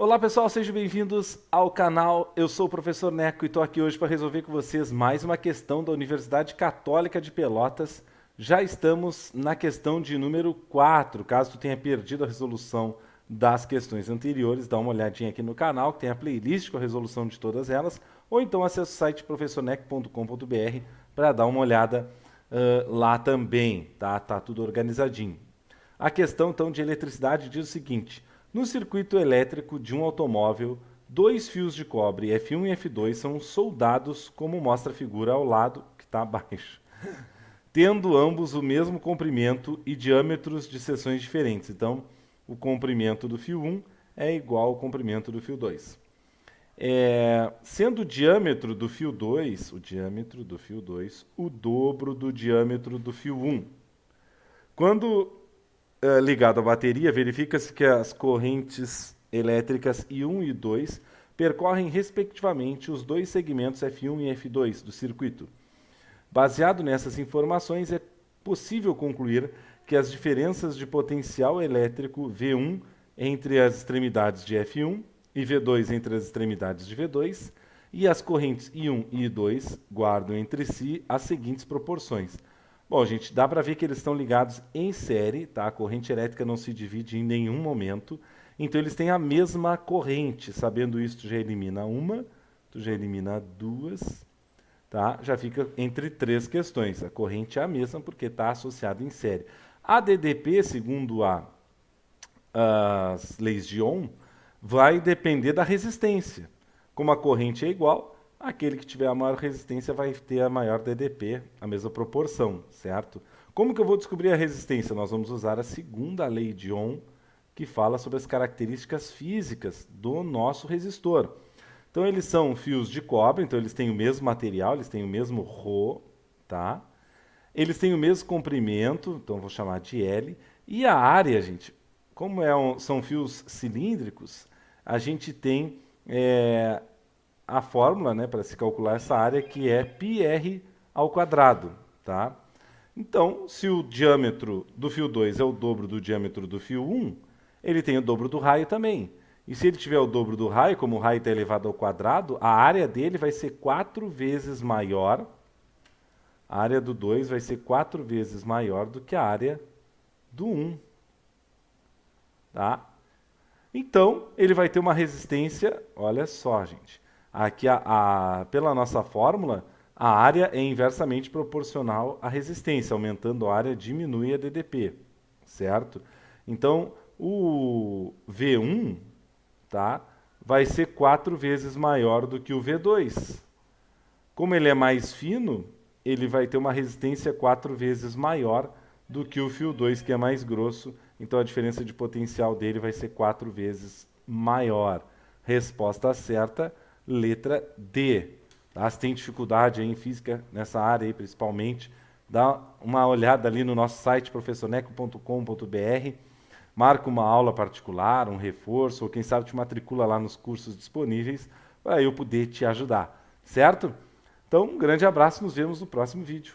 Olá pessoal, sejam bem-vindos ao canal. Eu sou o professor Neco e estou aqui hoje para resolver com vocês mais uma questão da Universidade Católica de Pelotas. Já estamos na questão de número 4. Caso tu tenha perdido a resolução das questões anteriores, dá uma olhadinha aqui no canal, que tem a playlist com a resolução de todas elas, ou então acesse o site professorneco.com.br para dar uma olhada lá também, tá? Tá tudo organizadinho. A questão então de eletricidade diz o seguinte: no circuito elétrico de um automóvel, dois fios de cobre F1 e F2 são soldados, como mostra a figura ao lado, que está abaixo, tendo ambos o mesmo comprimento e diâmetros de seções diferentes. Então, o comprimento do fio 1 é igual ao comprimento do fio 2. Sendo o diâmetro do fio 2, o dobro do diâmetro do fio 1. Quando ligado à bateria, verifica-se que as correntes elétricas I1 e I2 percorrem respectivamente os dois segmentos F1 e F2 do circuito. Baseado nessas informações, é possível concluir que as diferenças de potencial elétrico V1 entre as extremidades de F1 e V2 entre as extremidades de V2 e as correntes I1 e I2 guardam entre si as seguintes proporções. Bom, gente, dá para ver que eles estão ligados em série, tá? A corrente elétrica não se divide em nenhum momento, então eles têm a mesma corrente. Sabendo isso, tu já elimina uma, tu já elimina duas, tá? Já fica entre três questões. A corrente é a mesma porque está associada em série. A DDP, segundo as leis de Ohm, vai depender da resistência. Como a corrente é igual, aquele que tiver a maior resistência vai ter a maior DDP, a mesma proporção, certo? Como que eu vou descobrir a resistência? Nós vamos usar a segunda lei de Ohm, que fala sobre as características físicas do nosso resistor. Então, eles são fios de cobre, então eles têm o mesmo material, eles têm o mesmo ρ, tá? Eles têm o mesmo comprimento, então vou chamar de L. E a área, gente, como são fios cilíndricos, a gente tem a fórmula, né, para se calcular essa área, que é πr ao quadrado, tá? Então, se o diâmetro do fio 2 é o dobro do diâmetro do fio 1, ele tem o dobro do raio também. E se ele tiver o dobro do raio, como o raio está elevado ao quadrado, a área dele vai ser 4 vezes maior. A área do 2 vai ser 4 vezes maior do que a área do 1. Tá? Então, ele vai ter uma resistência, olha só, gente. Aqui, pela nossa fórmula, a área é inversamente proporcional à resistência. Aumentando a área, diminui a DDP, certo? Então, o V1, tá, vai ser 4 vezes maior do que o V2. Como ele é mais fino, ele vai ter uma resistência 4 vezes maior do que o fio 2, que é mais grosso. Então, a diferença de potencial dele vai ser 4 vezes maior. Resposta certa, letra D. Tá? Se tem dificuldade aí em física nessa área aí, principalmente, dá uma olhada ali no nosso site professorneco.com.br, marca uma aula particular, um reforço, ou quem sabe te matricula lá nos cursos disponíveis para eu poder te ajudar, certo? Então, um grande abraço, nos vemos no próximo vídeo.